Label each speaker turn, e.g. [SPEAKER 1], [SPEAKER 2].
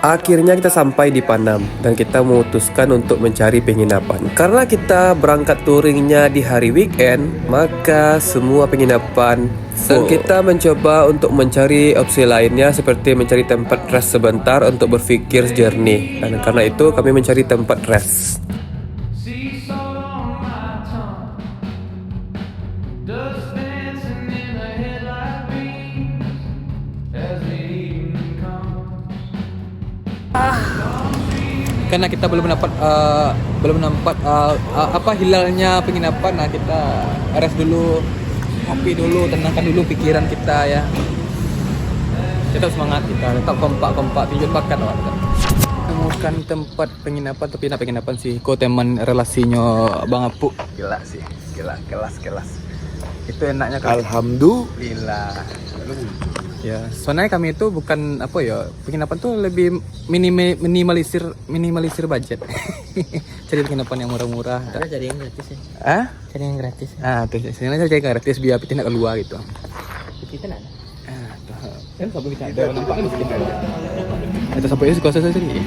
[SPEAKER 1] Akhirnya kita sampai di Panam dan kita memutuskan untuk mencari penginapan. Karena kita berangkat touringnya di hari weekend, maka semua penginapan full. Dan kita mencoba untuk mencari opsi lainnya seperti mencari tempat rest sebentar untuk berpikir jernih. Dan karena itu kami mencari tempat rest.
[SPEAKER 2] Karena kita belum nampak apa hilalnya penginapan, nah kita rest dulu, ngopi dulu, tenangkan dulu pikiran kita ya. Tetap semangat kita, tetap kompak tunjuk bakat lah. Temukan tempat penginapan, tapi nak penginapan sih, kau teman relasinya Bang Apu, gila sih, gila kelas. Itu enaknya kan.
[SPEAKER 1] Alhamdulillah.
[SPEAKER 2] Ya, soalnya kami itu bukan apa ya, penginapan tuh lebih minimalisir budget. Cari penginapan yang murah-murah.
[SPEAKER 3] Ada cari yang gratis ya. Cari yang gratis.
[SPEAKER 2] Tuh, sini saya cari gratis biar kita nak keluar gitu.
[SPEAKER 3] Kita nggak ada.
[SPEAKER 2] Tuh. Kan sampai kita ada nampak di sekitar. Itu sampai itu kuasa saya sendiri.